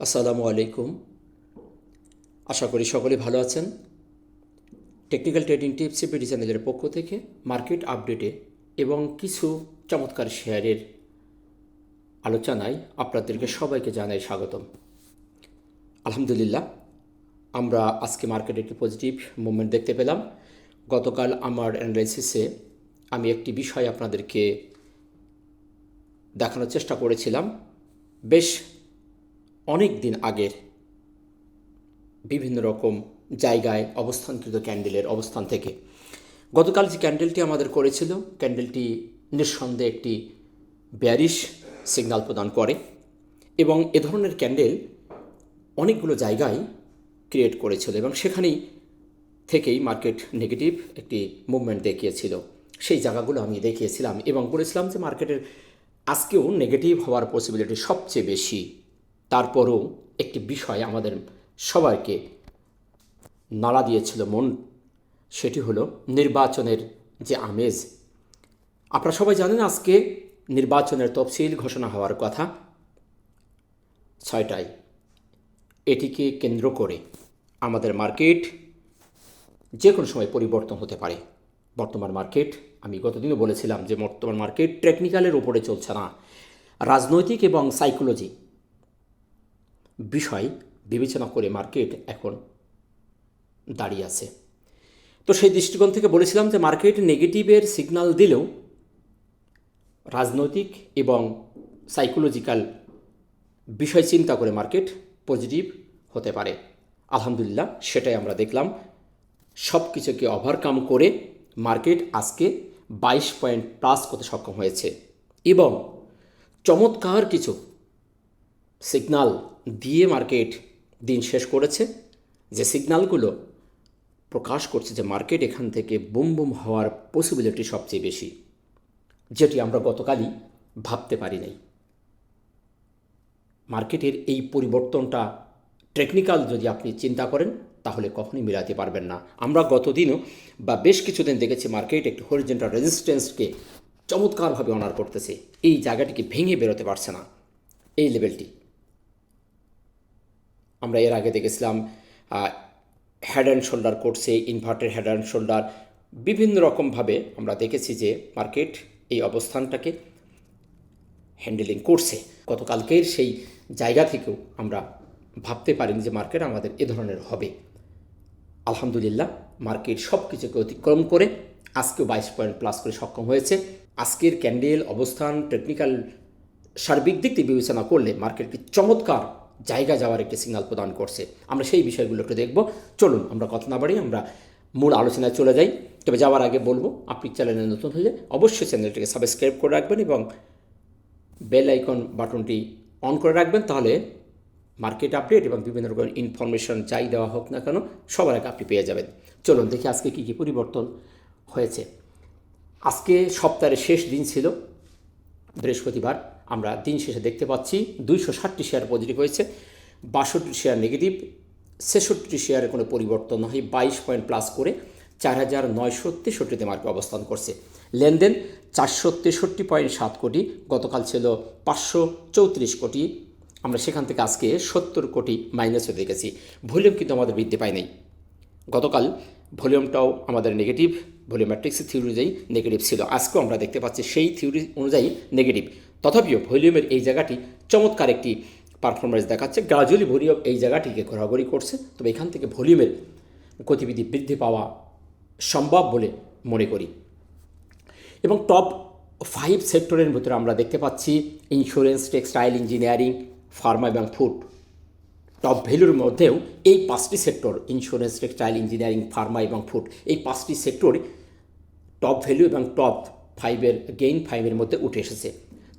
আসসালামু আলাইকুম। আশা করি সকলে ভালো আছেন। টেকনিক্যাল ট্রেডিং টিপস এপিডি চ্যানেলের পক্ষ থেকে মার্কেট আপডেটে এবং কিছু চমৎকার শেয়ারের আলোচনায় আপনাদেরকে সবাইকে জানাই স্বাগতম। আলহামদুলিল্লাহ, আমরা আজকে মার্কেটে একটি পজিটিভ মুভমেন্ট দেখতে পেলাম। গতকাল আমার অ্যানালাইসিসে আমি একটি বিষয় আপনাদেরকে দেখানোর চেষ্টা করেছিলাম। বেশ অনেক দিন আগের বিভিন্ন রকম জায়গায় অবস্থানকৃত ক্যান্ডেলের অবস্থান থেকে গতকাল যে ক্যান্ডেলটি আমাদের করেছিল, ক্যান্ডেলটি নিঃসন্দেহে একটি বেয়ারিশ সিগন্যাল প্রদান করে এবং এ ধরনের ক্যান্ডেল অনেকগুলো জায়গায় ক্রিয়েট করেছিল এবং সেখানেই থেকেই মার্কেট নেগেটিভ একটি মুভমেন্ট দেখিয়েছিল। সেই জায়গাগুলো আমি দেখিয়েছিলাম এবং বলেছিলাম যে মার্কেটের আজকেও নেগেটিভ হওয়ার পসিবিলিটি সবচেয়ে বেশি। তারপরও একটি বিষয় আমাদের সবাইকে নাড়া দিয়েছিল মন, সেটি হলো নির্বাচনের যে আমেজ। আপনারা সবাই জানেন আজকে নির্বাচনের তফসিল ঘোষণা হওয়ার কথা 6টায়। এটিকে কেন্দ্র করে আমাদের মার্কেট যে কোনো সময় পরিবর্তন হতে পারে। বর্তমান মার্কেট, আমি গতদিনও বলেছিলাম যে বর্তমান মার্কেট টেকনিক্যালের উপরে চলছে না, রাজনৈতিক এবং সাইকোলজি বিষয় বিবেচনা করে মার্কেট এখন দাঁড়িয়ে আছে। তো সেই দৃষ্টিকোণ থেকে বলেছিলাম যে মার্কেট নেগেটিভের সিগন্যাল দিলেও রাজনৈতিক এবং সাইকোলজিক্যাল বিষয় চিন্তা করে মার্কেট পজিটিভ হতে পারে। আলহামদুলিল্লাহ, সেটাই আমরা দেখলাম। সব কিছুকে ওভারকাম করে মার্কেট আজকে 22 পয়েন্ট প্লাস করতে সক্ষম হয়েছে এবং চমৎকার কিছু সিগন্যাল দিয়ে মার্কেট দিন শেষ করেছে, যে সিগন্যালগুলো প্রকাশ করছে যে মার্কেট এখান থেকে বুম বুম হওয়ার পসিবিলিটি সবচেয়ে বেশি, যেটি আমরা গতকালই ভাবতে পারি নাই। মার্কেটের এই পরিবর্তনটা টেকনিক্যাল যদি আপনি চিন্তা করেন তাহলে কখনোই মেলাতে পারবেন না। আমরা গতদিনও বা বেশ কিছুদিন দেখেছি মার্কেট একটি হরিজন্টাল রেজিস্ট্যান্সকে চমৎকারভাবে অনার করতেছে। এই জায়গাটিকে ভেঙে বেরোতে পারছে না। এই লেভেলটি আমরা এর আগে দেখেছিলাম হেড অ্যান্ড শোল্ডার করছে, ইনভার্টেড হেড অ্যান্ড শোল্ডার, বিভিন্ন রকমভাবে আমরা দেখেছি যে মার্কেট এই অবস্থানটাকে হ্যান্ডেলিং করছে। গতকালকের সেই জায়গা থেকেও আমরা ভাবতে পারিনি যে মার্কেট আমাদের এ ধরনের হবে। আলহামদুলিল্লাহ, মার্কেট সব কিছুকে অতিক্রম করে আজকেও 22 পয়েন্ট প্লাস করে সক্ষম হয়েছে। আজকের ক্যান্ডেল অবস্থান টেকনিক্যাল সার্বিক দিক থেকে বিবেচনা করলে মার্কেটকে চমৎকার জায়গা যাওয়ার একটি সিগন্যাল প্রদান করছে। আমরা সেই বিষয়গুলো একটু দেখব। চলুন আমরা কথা না বাড়িয়ে আমরা মূল আলোচনায় চলে যাই। তবে যাওয়ার আগে বলবো, আপনি চ্যানেলে নতুন হলে অবশ্যই চ্যানেলটিকে সাবস্ক্রাইব করে রাখবেন এবং বেল আইকন বাটনটি অন করে রাখবেন, তাহলে মার্কেট আপডেট এবং বিভিন্ন রকমের ইনফরমেশন যাই দেওয়া হোক না কেন সবার আগে আপনি পেয়ে যাবেন। চলুন দেখি আজকে কী কী পরিবর্তন হয়েছে। আজকে সপ্তাহের শেষ দিন ছিল বৃহস্পতিবার। আমরা দিন শেষে দেখতে পাচ্ছি 260টি শেয়ার পজিটিভ হয়েছে, 62 শেয়ার নেগেটিভ, 66টি শেয়ারের কোনো পরিবর্তন নয়। 22 পয়েন্ট প্লাস করে 4963তে মার্কেট অবস্থান করছে। লেনদেন 463.7 কোটি, গতকাল ছিল 534 কোটি। আমরা সেখান থেকে আজকে 70 কোটি মাইনাস হয়ে দেখেছি। ভলিউম কিন্তু আমাদের বৃদ্ধি পায় নাই। গতকাল ভলিউমটাও আমাদের নেগেটিভ, ভলিউম ম্যাট্রিক্সের থিওরি অনুযায়ী নেগেটিভ ছিল। আজকেও আমরা দেখতে পাচ্ছি সেই থিওরি অনুযায়ী নেগেটিভ। তথাপিও ভলিউমের এই জায়গাটি চমৎকার একটি পারফরমেন্স দেখাচ্ছে। গ্রাজুয়ালি ভলিউম এই জায়গাটিকে ঘোরাঘুরি করছে, তবে এখান থেকে ভলিউমের গতিবিধি বৃদ্ধি পাওয়া সম্ভব বলে মনে করি। এবং টপ 5 সেক্টরের ভিতরে আমরা দেখতে পাচ্ছি ইন্স্যুরেন্স, টেক্সটাইল, ইঞ্জিনিয়ারিং, ফার্মা এবং ফুড। টপ ভ্যালুর মধ্যেও এই 5টি sector, insurance, textile, engineering, Pharma এবং ফুড, এই 5টি সেক্টর টপ ভ্যালু এবং টপ 5-এর গেইন 5-এর মধ্যে উঠে এসেছে।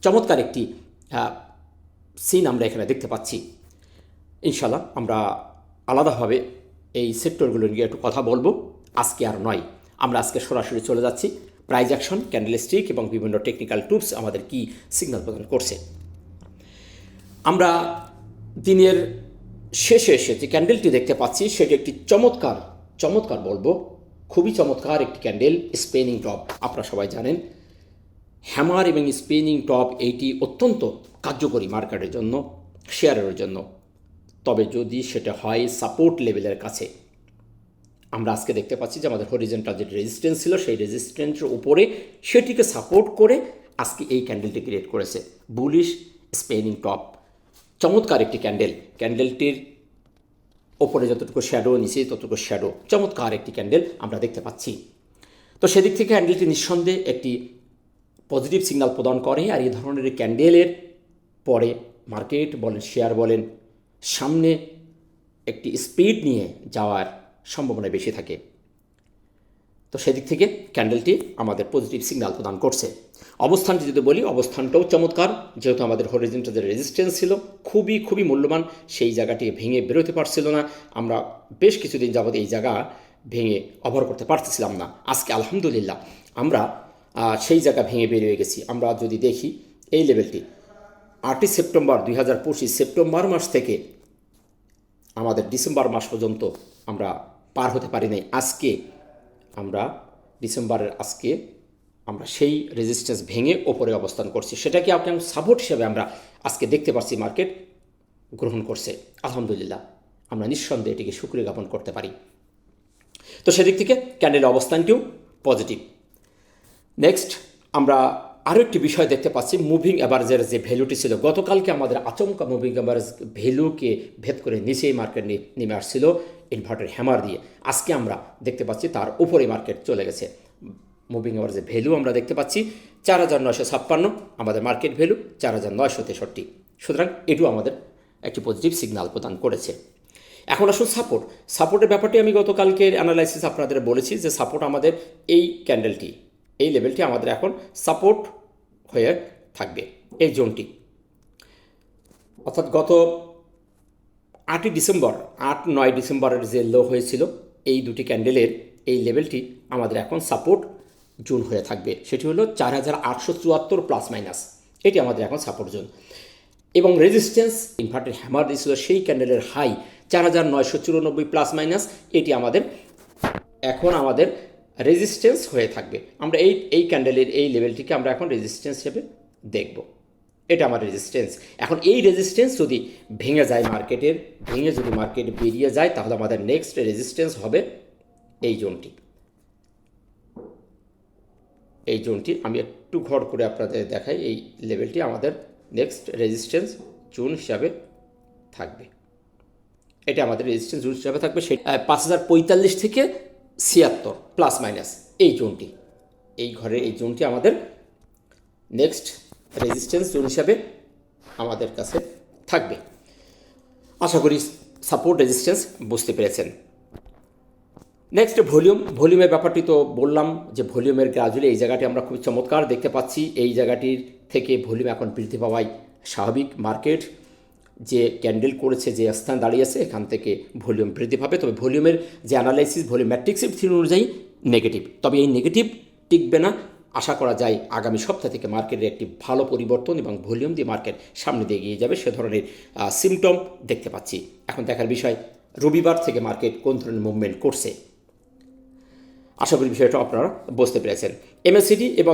চমৎকার একটি সিন আমরা এখানে দেখতে পাচ্ছি। ইনশাল্লাহ আমরা আলাদাভাবে এই সেক্টরগুলো নিয়ে একটু কথা বলবো, আজকে আর নয়। আমরা আজকে সরাসরি চলে যাচ্ছি প্রাইজ অ্যাকশন, ক্যান্ডেলস্টিক এবং বিভিন্ন টেকনিক্যাল টুলস আমাদের কি সিগন্যাল প্রদান করছে। আমরা দিনের শেষে এসে যে ক্যান্ডেলটি দেখতে পাচ্ছি সেটি একটি চমৎকার বলবো, খুবই চমৎকার একটি ক্যান্ডেল, স্পেনিং টপ। আপনারা সবাই জানেন হ্যামার এবং স্পিনিং টপ এইটি অত্যন্ত কার্যকরী মার্কেটের জন্য, শেয়ারের জন্য। তবে যদি সেটা হয় সাপোর্ট লেভেলের কাছে, আমরা আজকে দেখতে পাচ্ছি যে আমাদের হরিজন্টাল যে রেজিস্ট্যান্স ছিল সেই রেজিস্ট্যান্সের উপরে সেটিকে সাপোর্ট করে আজকে এই ক্যান্ডেলটি ক্রিয়েট করেছে বুলিশ স্পেনিং টপ। চমৎকার একটি ক্যান্ডেলটির ওপরে যতটুকু শ্যাডো, নিচে ততটুকু শ্যাডো, চমৎকার একটি ক্যান্ডেল আমরা দেখতে পাচ্ছি। তো সেদিক থেকে ক্যান্ডেলটি নিঃসন্দেহে একটি পজিটিভ সিগন্যাল প্রদান করে। আর এই ধরনের ক্যান্ডেলের পরে মার্কেট বলেন, শেয়ার বলেন, সামনে একটি স্পিড নিয়ে যাওয়ার সম্ভাবনা বেশি থাকে। তো সেদিক থেকে ক্যান্ডেলটি আমাদের পজিটিভ সিগন্যাল প্রদান করছে। অবস্থানটি যদি বলি, অবস্থানটাও চমৎকার, যেহেতু আমাদের হরিজন্টাল যে রেজিস্ট্যান্স ছিল খুবই মূল্যবান, সেই জায়গাটিকে ভেঙে বেরোতে পারছিল না। আমরা বেশ কিছুদিন যাবত এই জায়গা ভেঙে অভার করতে পারতেছিলাম না। আজকে আলহামদুলিল্লাহ আমরা সেই জায়গা ভেঙে বেরিয়ে গেছি। আমরা যদি দেখি এই লেভেলটি 8ই সেপ্টেম্বর 2025, সেপ্টেম্বর মাস থেকে আমাদের ডিসেম্বর মাস পর্যন্ত আমরা পার হতে পারি নাই। আজকে আমরা ডিসেম্বরের আমরা সেই রেজিস্ট্যান্স ভেঙে ওপরে অবস্থান করছি। সেটাকে আপনার সাপোর্ট হিসেবে আমরা আজকে দেখতে পাচ্ছি মার্কেট গ্রহণ করছে। আলহামদুলিল্লাহ আমরা নিঃসন্দেহে এটিকে শুকরিয়া জ্ঞাপন করতে পারি। তো সেদিক থেকে ক্যান্ডেলের অবস্থানটিও পজিটিভ। নেক্সট আমরা আরও একটি বিষয় দেখতে পাচ্ছি, মুভিং অ্যাভারেজের যে ভ্যালুটি ছিল গতকালকে আমাদের আচমকা মুভিং অ্যাভারেজ ভ্যালুকে ভেদ করে নিচেই মার্কেট নেমে আসছিল ইনভার্টার হ্যামার দিয়ে। আজকে আমরা দেখতে পাচ্ছি তার উপরে মার্কেট চলে গেছে। মুভিং অ্যাভারেজের ভ্যালু আমরা দেখতে পাচ্ছি 4956, আমাদের মার্কেট ভ্যালু 4963। সুতরাং এটিও আমাদের একটি পজিটিভ সিগন্যাল প্রদান করেছে। এখন আসুন সাপোর্টের ব্যাপারটি আমি গতকালকের অ্যানালাইসিস আপনাদের বলেছি যে সাপোর্ট আমাদের এই ক্যান্ডেলটি, এই লেভেলটি আমাদের এখন সাপোর্ট হয়ে থাকবে, এই জোনটি। অর্থাৎ গত 8ই ডিসেম্বর, 8-9 ডিসেম্বরের যে লো হয়েছিল এই দুটি ক্যান্ডেলের এই লেভেলটি আমাদের এখন সাপোর্ট জোন হয়ে থাকবে। সেটি হলো 4874 প্লাস মাইনাস, এটি আমাদের এখন সাপোর্ট জোন। এবং রেজিস্ট্যান্স ইনভার্টেড হ্যামার দিয়েছিল সেই ক্যান্ডেলের হাই 4994 প্লাস মাইনাস, এটি এখন আমাদের রেজিস্ট্যান্স হয়ে থাকবে। আমরা এই ক্যান্ডেলের এই লেভেলটিকে আমরা এখন রেজিস্ট্যান্স হিসেবে দেখব। এটা আমার রেজিস্ট্যান্স। এখন এই রেজিস্ট্যান্স যদি ভেঙে যায় যদি মার্কেট বেরিয়ে যায়, তাহলে আমাদের নেক্সট রেজিস্ট্যান্স হবে এই জোনটি। আমি একটু ঘর করে আপনাদের দেখাই। এই লেভেলটি আমাদের নেক্সট রেজিস্ট্যান্স জোন হিসাবে থাকবে। এটা আমাদের রেজিস্ট্যান্স জোন হিসাবে থাকবে। সেই 5045 থেকে 76 প্লাস মাইনাস এই জোনটি, এই জোনটি আমাদের নেক্সট রেজিস্ট্যান্স জোন হিসাবে আমাদের কাছে থাকবে। আশা করি সাপোর্ট রেজিস্ট্যান্স বুঝতে পেরেছেন। নেক্সট ভলিউমের ব্যাপারটি তো বললাম যে ভলিউমের গ্রাজুয়ালি এই জায়গাটি আমরা খুব চমৎকার দেখতে পাচ্ছি। এই জায়গাটির থেকে ভলিউম এখন বৃদ্ধি পাওয়াই স্বাভাবিক। মার্কেট যে ক্যান্ডেল করেছে, যে স্থান দাঁড়িয়েছে, এখান থেকে ভলিউম বৃদ্ধি পাবে। তবে ভলিউমের যে অ্যানালাইসিস ভলিউম ম্যাট্রিক্সের থিওরি অনুযায়ী নেগেটিভ, তবে এই নেগেটিভ টিকবে না। আশা করা যায় আগামী সপ্তাহ থেকে মার্কেটের একটি ভালো পরিবর্তন এবং ভলিউম দিয়ে মার্কেট সামনে দিয়ে এগিয়ে যাবে, সে ধরনের সিমটম দেখতে পাচ্ছি। এখন দেখার বিষয় রবিবার থেকে মার্কেট কোন ধরনের মুভমেন্ট করছে। আশা করি বিষয়টা আপনারা বুঝতে পেরেছেন। এমএসিডি এবং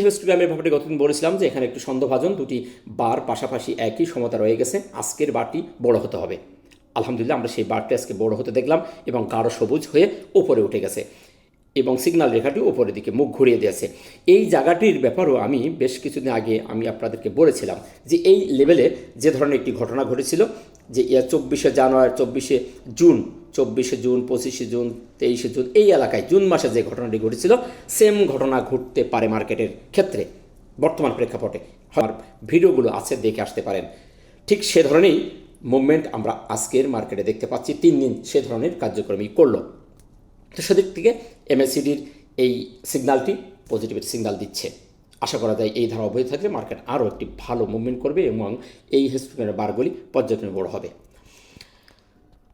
হিস্টোগ্রামের ব্যাপারে গতদিন বলেছিলাম যে এখানে একটু সন্দেহভাজন, দুটি বার পাশাপাশি একই সমতা রয়ে গেছে। আজকের বারটি বড় হতে হবে। আলহামদুলিল্লাহ আমরা সেই বারটি আজকে বড় হতে দেখলাম এবং গাঢ় সবুজ হয়ে ওপরে উঠে গেছে এবং সিগন্যাল রেখাটি ওপরের দিকে মুখ ঘুরিয়ে দিয়েছে। এই জায়গাটির ব্যাপারেও আমি বেশ কিছুদিন আগে আপনাদেরকে বলেছিলাম যে এই লেভেলে যে ধরনের একটি ঘটনা ঘটেছিল যে 24শে জানুয়ারি, 24শে জুন, 25শে জুন, 23শে জুন, এই এলাকায় জুন মাসে যে ঘটনাটি ঘটেছিল সেম ঘটনা ঘটতে পারে মার্কেটের ক্ষেত্রে বর্তমান প্রেক্ষাপটে। আমার ভিডিওগুলো আছে, দেখে আসতে পারেন। ঠিক সে ধরনেরই মুভমেন্ট আমরা আজকের মার্কেটে দেখতে পাচ্ছি। 3 দিন সে ধরনের কার্যক্রমই করলো। তো সেদিক থেকে এমএসিডির এই সিগন্যালটি পজিটিভ সিগন্যাল দিচ্ছে। আশা করা যায় এই ধারা অব্যাহত থাকলে মার্কেট আরও একটি ভালো মুভমেন্ট করবে এবং এই হিস্টোগ্রামের বারগুলি পর্যায়ক্রমে বড় হবে।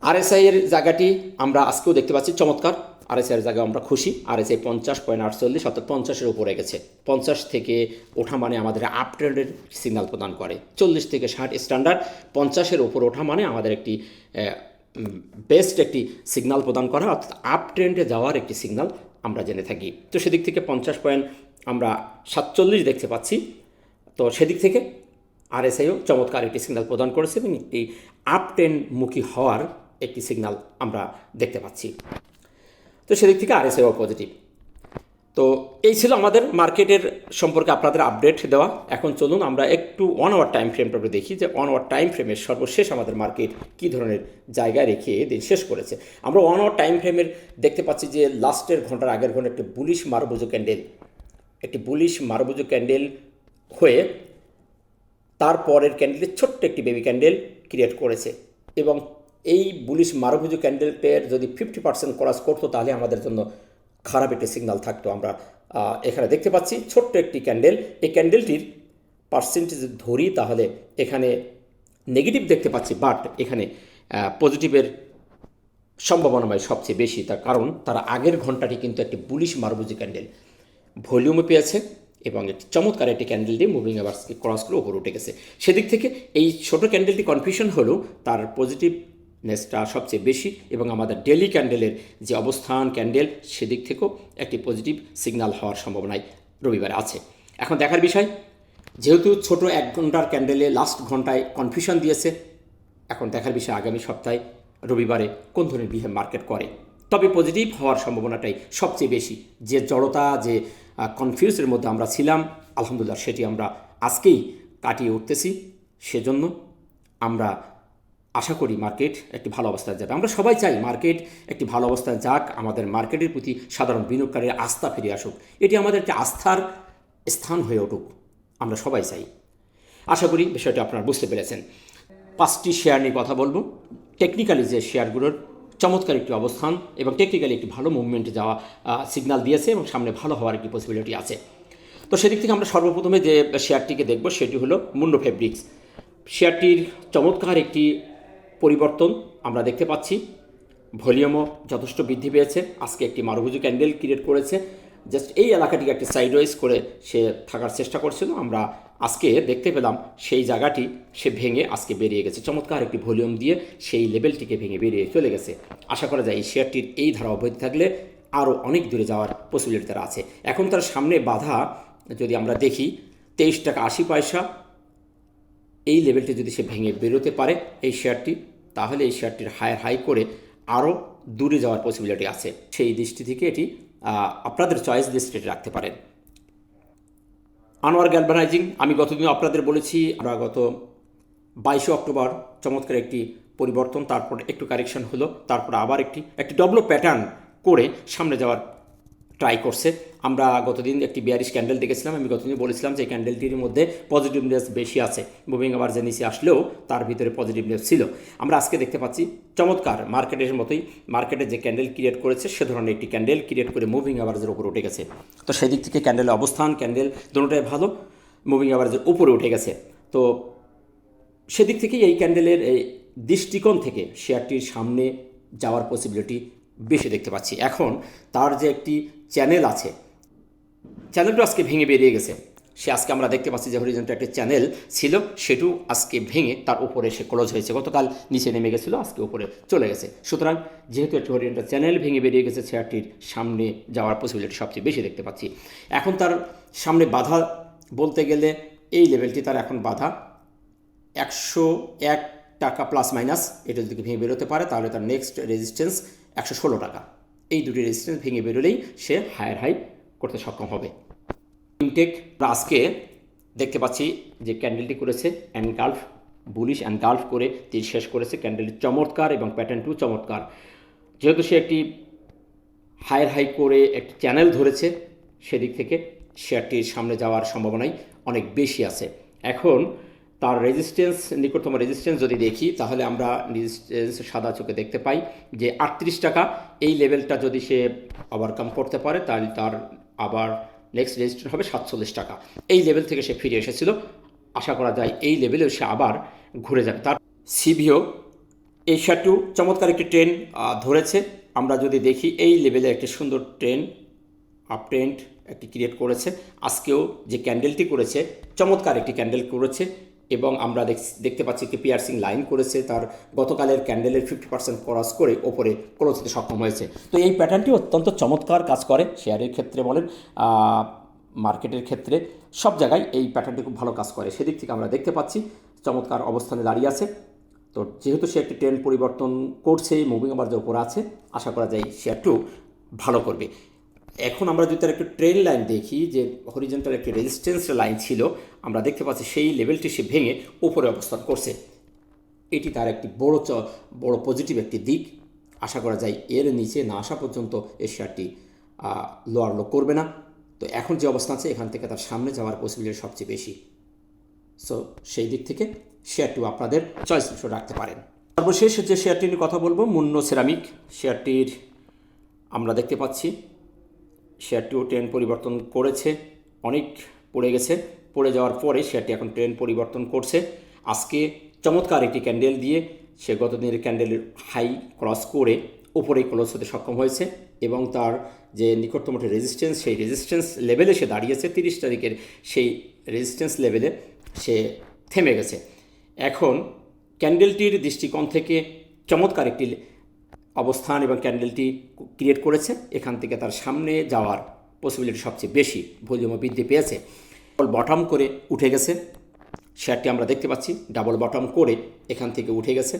আরএসআই এর জায়গাটি আমরা আজকেও দেখতে পাচ্ছি চমৎকার। আরএসআই এর জায়গায় আমরা খুশি। আরএসআই 50.48 অর্থাৎ 50-এর উপরে গেছে। 50 থেকে ওঠা মানে আমাদের আপ ট্রেন্ডের সিগন্যাল প্রদান করে। 40 থেকে 60 স্ট্যান্ডার্ড, 50-এর উপর ওঠা মানে আমাদের একটি বেস্ট একটি সিগন্যাল প্রদান করা, অর্থাৎ আপ ট্রেন্ডে যাওয়ার একটি সিগন্যাল আমরা জেনে থাকি। তো সেদিক থেকে 50 পয়েন্ট আমরা 47 দেখতে পাচ্ছি। তো সেদিক থেকে আরএসআইও চমৎকার একটি সিগন্যাল প্রদান করেছে এবং একটি আপ ট্রেন্ডমুখী হওয়ার একটি সিগন্যাল আমরা দেখতে পাচ্ছি। তো সেদিক থেকে আরএসআইও পজিটিভ। তো এই ছিল আমাদের মার্কেটের সম্পর্কে আপনাদের আপডেট দেওয়া। এখন চলুন আমরা একটু 1 আওয়ার টাইম ফ্রেমটা দেখি যে 1 আওয়ার টাইম ফ্রেমের সর্বশেষ আমাদের মার্কেট কী ধরনের জায়গায় রেখে দিন শেষ করেছে। আমরা 1 আওয়ার টাইম ফ্রেমের দেখতে পাচ্ছি যে লাস্টের ঘন্টার আগের ঘন্টা একটি বুলিশ মারবুজো ক্যান্ডেল হয়ে তারপরের ক্যান্ডেলের ছোট্ট একটি বেবি ক্যান্ডেল ক্রিয়েট করেছে এবং এই বুলিশ মারবুজো ক্যান্ডেলটার যদি 50% ক্রস করতো তাহলে আমাদের জন্য খারাপ একটি সিগন্যাল থাকতো। আমরা এখানে দেখতে পাচ্ছি ছোট্ট একটি ক্যান্ডেল, এই ক্যান্ডেলটির পার্সেন্টেজ ধরি তাহলে এখানে নেগেটিভ দেখতে পাচ্ছি, বাট এখানে পজিটিভের সম্ভাবনাময় সবচেয়ে বেশি। তার কারণ তারা আগের ঘন্টাটি কিন্তু একটি বুলিশ মারবুজি ক্যান্ডেল ভলিউমে পেয়েছে এবং একটি চমৎকার একটি ক্যান্ডেল দিয়ে মুভিং অ্যাভারেজকে ক্রস করে উপরে উঠে গেছে। সেদিক থেকে এই ছোটো ক্যান্ডেলটি কনফিউশন হলেও তার পজিটিভনেসটা সবচেয়ে বেশি এবং আমাদের ডেলি ক্যান্ডেলের যে অবস্থান ক্যান্ডেল সেদিক থেকেও একটি পজিটিভ সিগন্যাল হওয়ার সম্ভাবনায় রবিবারে আছে। এখন দেখার বিষয়, যেহেতু ছোটো 1 ঘন্টার ক্যান্ডেলে লাস্ট ঘন্টায় কনফিউশন দিয়েছে, এখন দেখার বিষয় আগামী সপ্তাহে রবিবারে কোন ধরনের বিহেভ মার্কেট করে। তবে পজিটিভ হওয়ার সম্ভাবনাটাই সবচেয়ে বেশি। যে জড়তা, যে কনফিউজের মধ্যে আমরা ছিলাম, আলহামদুলিল্লাহ সেটি আমরা আজকেই কাটিয়ে উঠতেছি। সেজন্য আমরা আশা করি মার্কেট একটি ভালো অবস্থায় যাবে। আমরা সবাই চাই মার্কেট একটি ভালো অবস্থায় যাক, আমাদের মার্কেটের প্রতি সাধারণ বিনিয়োগকারীর আস্থা ফিরে আসুক, এটি আমাদের একটি আস্থার স্থান হয়ে উঠুক, আমরা সবাই চাই। আশা করি বিষয়টি আপনারা বুঝতে পেরেছেন। 5টি শেয়ার নিয়ে কথা বলবো। টেকনিক্যালি যে শেয়ারগুলোর চমৎকার একটি অবস্থান এবং টেকনিক্যালি একটি ভালো মুভমেন্টে যাওয়া সিগন্যাল দিয়েছে এবং সামনে ভালো হওয়ার একটি পসিবিলিটি আছে। তো সেদিক থেকে আমরা সর্বপ্রথমে যে শেয়ারটিকে দেখব সেটি হলো মুন্ডো ফেব্রিক্স। শেয়ারটির চমৎকার একটি পরিবর্তন আমরা দেখতে পাচ্ছি, ভলিউমও যথেষ্ট বৃদ্ধি পেয়েছে। আজকে একটি মারুভুজু ক্যান্ডেল ক্রিয়েট করেছে, জাস্ট এই এলাকাটিকে একটি সাইডওয়াইজ করে সে থাকার চেষ্টা করছিল। আমরা আজকে দেখতে পেলাম সেই জায়গাটি সে ভেঙে আজকে বেরিয়ে গেছে, চমৎকার একটি ভলিউম দিয়ে সেই লেভেলটিকে ভেঙে বেরিয়ে চলে গেছে। আশা করা যায় এই শেয়ারটির এই ধারা অব্যাহত থাকলে আরও অনেক দূরে যাওয়ার পসিবিলিটি তারা আছে। এখন তার সামনে বাধা যদি আমরা দেখি 23 টাকা 80 পয়সা, এই লেভেলটি যদি সে ভেঙে বেরোতে পারে এই শেয়ারটি, তাহলে এই শেয়ারটির হাই করে আরও দূরে যাওয়ার পসিবিলিটি আছে। সেই দৃষ্টি থেকে এটি আপনাদের চয়েস লিস্টে রাখতে পারেন। আনোয়ার গ্যালভানাইজিং, আমি গতদিন আপনাদের বলেছি, আমরা গত 22 অক্টোবর চমৎকার একটি পরিবর্তন, তারপর একটু কারেকশন হলো, তারপর আবার একটি ডবল প্যাটার্ন করে সামনে যাওয়ার ট্রাই করছে। আমরা গতদিন একটি বিয়ারিশ ক্যান্ডেল দেখেছিলাম, আমি গতদিন বলেছিলাম যে ক্যান্ডেলটির মধ্যে পজিটিভনেস বেশি আছে, মুভিং আভারেজ নিচে আসলেও তার ভিতরে পজিটিভনেস ছিল। আমরা আজকে দেখতে পাচ্ছি চমৎকার মার্কেটের মতোই, মার্কেটে যে ক্যান্ডেল ক্রিয়েট করেছে সে ধরনের একটি ক্যান্ডেল ক্রিয়েট করে মুভিং আভারেজের উপরে উঠে গেছে। তো সেদিক থেকে ক্যান্ডেলের অবস্থান, ক্যান্ডেল দুটোটাই ভালো, মুভিং আভারেজের উপরে উঠে গেছে। তো সেদিক থেকে এই ক্যান্ডেলের এই দৃষ্টিকোণ থেকে শেয়ারটির সামনে যাওয়ার পসিবিলিটি বেশি দেখতে পাচ্ছি। এখন তার যে একটি চ্যানেল আছে, চ্যানেলটা আজকে ভেঙে বেরিয়ে গেছে। সে আজকে আমরা দেখতে পাচ্ছি যে হরিজন্টাল একটি চ্যানেল ছিল, সেটু আজকে ভেঙে তার উপরে সে ক্লোজ হয়েছে। গতকাল নিচে নেমে গেছিলো, আজকে উপরে চলে গেছে। সুতরাং যেহেতু একটি হরিজন্টাল চ্যানেল ভেঙে বেরিয়ে গেছে, শেয়ারটির সামনে যাওয়ার পসিবিলিটি সবচেয়ে বেশি দেখতে পাচ্ছি। এখন তার সামনে বাধা বলতে গেলে এই লেভেলটি তার এখন বাধা 101 টাকা প্লাস মাইনাস, এটা যদি ভেঙে বেরোতে পারে তাহলে তার নেক্সট রেজিস্ট্যান্স 116 টাকা। এই দুটি রেজিস্ট্যান্স ভেঙে বেরোলেই সে হাই করতে সক্ষম হবে। ইনটেক আজকে দেখতে পাচ্ছি যে ক্যান্ডেলটি করেছে এনগাল্ফ, বুলিশ এনগাল্ফ করে তীর শেষ করেছে। ক্যান্ডেলটি চমৎকার এবং প্যাটার্নটিও চমৎকার। যেহেতু সে একটি হাই করে একটি চ্যানেল ধরেছে, সেদিক থেকে শেয়ারটির সামনে যাওয়ার সম্ভাবনাই অনেক বেশি আছে। এখন তার রেজিস্ট্যান্স, নিকটতম রেজিস্ট্যান্স যদি দেখি তাহলে আমরা রেজিস্ট্যান্স সাদা চোখে দেখতে পাই যে 38 টাকা। এই লেভেলটা যদি সে ওভারকাম করতে পারে তাহলে তার আবার নেক্সট রেজিস্ট্যান্স হবে 47 টাকা। এই লেভেল থেকে সে ফিরে এসেছিল, আশা করা যায় এই লেভেলেও সে আবার ঘুরে যাবে। তার সিভিও এই শেয়ারটিও চমৎকার একটি ট্রেন ধরেছে। আমরা যদি দেখি এই লেভেলে একটি সুন্দর ট্রেন আপ ট্রেন্ড একটি ক্রিয়েট করেছে। আজকেও যে ক্যান্ডেলটি করেছে চমৎকার একটি ক্যান্ডেল করেছে এবং আমরা দেখতে পাচ্ছি একটি পিয়ার্সিং লাইন করেছে। তার গতকালের ক্যান্ডেলের 50% ক্রস করে ওপরে ক্লোজ হতে সক্ষম হয়েছে। তো এই প্যাটার্নটি অত্যন্ত চমৎকার কাজ করে শেয়ারের ক্ষেত্রে বলেন, মার্কেটের ক্ষেত্রে সব জায়গায় এই প্যাটার্নটি খুব ভালো কাজ করে। সেদিক থেকে আমরা দেখতে পাচ্ছি চমৎকার অবস্থানে দাঁড়িয়ে আছে। তো যেহেতু সে একটি ট্রেন্ড পরিবর্তন করছে, মুভিং আভারেজের উপর আছে, আশা করা যায় শেয়ারটিও ভালো করবে। এখন আমরা যদি তার একটু ট্রেন্ড লাইন দেখি, যে হরিজন্টাল একটি রেজিস্ট্যান্স লাইন ছিল, আমরা দেখতে পাচ্ছি সেই লেভেলটি সে ভেঙে উপরে অবস্থান করছে। এটি তার একটি বড় পজিটিভ একটি দিক। আশা করা যায় এর নিচে না আসা পর্যন্ত এই শেয়ারটি লোয়ার লো করবে না। তো এখন যে অবস্থা আছে এখান থেকে তার সামনে যাওয়ার পসিবিলিটি সবচেয়ে বেশি। সো সেই দিক থেকে শেয়ারটিও আপনাদের চয়েস রাখতে পারেন। সর্বশেষ যে শেয়ারটি নিয়ে কথা বলবো, মুন্নো সিরামিক। শেয়ারটির আমরা দেখতে পাচ্ছি শেয়ারটিও ট্রেন্ড পরিবর্তন করেছে, অনেক পড়ে গেছে। পড়ে যাওয়ার পরে শেয়ারটি এখন ট্রেন্ড পরিবর্তন করছে। আজকে চমৎকার একটি ক্যান্ডেল দিয়ে সে গত দিনের ক্যান্ডেলের হাই ক্রস করে উপরেই ক্লোজ হতে সক্ষম হয়েছে এবং তার যে নিকটতম রেজিস্ট্যান্স, সেই রেজিস্ট্যান্স লেভেলে সে দাঁড়িয়েছে। 30 তারিখের সেই রেজিস্ট্যান্স লেভেলে সে থেমে গেছে। এখন ক্যান্ডেলটির দৃষ্টিকোণ থেকে চমৎকার একটি অবস্থান এবং ক্যান্ডেলটি ক্রিয়েট করেছে। এখান থেকে তার সামনে যাওয়ার পসিবিলিটি সবচেয়ে বেশি, ভলিউমও বৃদ্ধি পেয়েছে। ডাবল বটম করে উঠে গেছে শেয়ারটি, আমরা দেখতে পাচ্ছি ডাবল বটম করে এখান থেকে উঠে গেছে।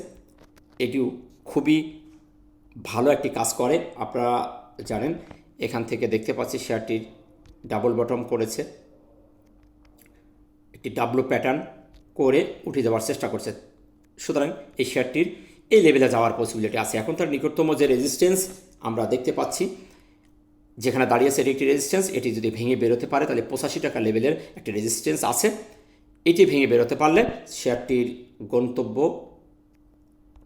এটিও খুবই ভালো একটি কাজ করে। আপনারা জানেন এখান থেকে দেখতে পাচ্ছি শেয়ারটির ডাবল বটম করেছে, একটি ডাবল প্যাটার্ন করে উঠে যাওয়ার চেষ্টা করছে। সুতরাং এই শেয়ারটির এই লেভেলে যাওয়ার পসিবিলিটি আছে। এখন তার নিকটতম যে রেজিস্ট্যান্স আমরা দেখতে পাচ্ছি, যেখানে দাঁড়িয়েছে এটি একটি রেজিস্ট্যান্স, এটি যদি ভেঙে বেরোতে পারে তাহলে 85 টাকা লেভেলের একটি রেজিস্ট্যান্স আছে। এটি ভেঙে বেরোতে পারলে শেয়ারটির গন্তব্য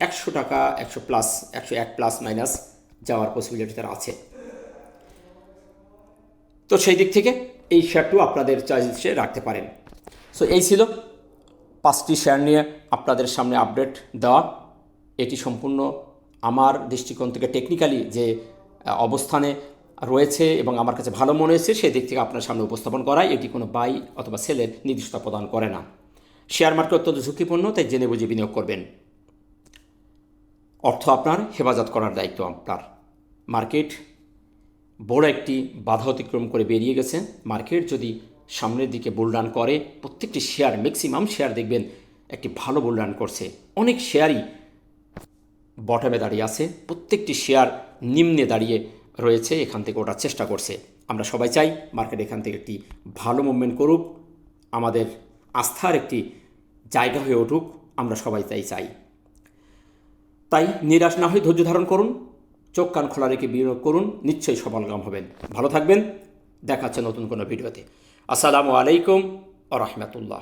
100 টাকা, 100 প্লাস, 101 প্লাস মাইনাস যাওয়ার পসিবিলিটি তার আছে। তো সেই দিক থেকে এই শেয়ারটিও আপনাদের চয়েসে রাখতে পারেন। সো এই ছিল 5টি শেয়ার নিয়ে আপনাদের সামনে আপডেট দেওয়া। এটি সম্পূর্ণ আমার দৃষ্টিকোণ থেকে টেকনিক্যালি যে অবস্থানে রয়েছে এবং আমার কাছে ভালো মনে হয়েছে সেই দিক থেকে আপনার সামনে উপস্থাপন করায়। এটি কোনো বাই অথবা সেলের নির্দিষ্টতা প্রদান করে না। শেয়ার মার্কেট অত্যন্ত ঝুঁকিপূর্ণ, তাই জেনে বুঝে বিনিয়োগ করবেন। অর্থ আপনার, হেফাজত করার দায়িত্ব আপনার। মার্কেট বড় একটি বাধা অতিক্রম করে বেরিয়ে গেছে। মার্কেট যদি সামনের দিকে বুলরান করে, প্রত্যেকটি শেয়ার, ম্যাক্সিমাম শেয়ার দেখবেন একটি ভালো বুলরান করছে। অনেক শেয়ারই বটমে দাঁড়িয়ে আছে, প্রত্যেকটি শেয়ার নিম্নে দাঁড়িয়ে রয়েছে, এখান থেকে ওঠার চেষ্টা করছে। আমরা সবাই চাই মার্কেট এখান থেকে একটি ভালো মুভমেন্ট করুক, আমাদের আস্থার একটি জায়গা হয়ে উঠুক, আমরা সবাই চাই। তাই নিরাশ না হয়ে ধৈর্য ধারণ করুন, চোখ কান খোলা রেখে বিনিয়োগ করুন, নিশ্চয়ই সফলকাম হবেন। ভালো থাকবেন, দেখা হচ্ছে নতুন কোনো ভিডিওতে। আসসালামু আলাইকুম ওয়া রাহমাতুল্লাহ।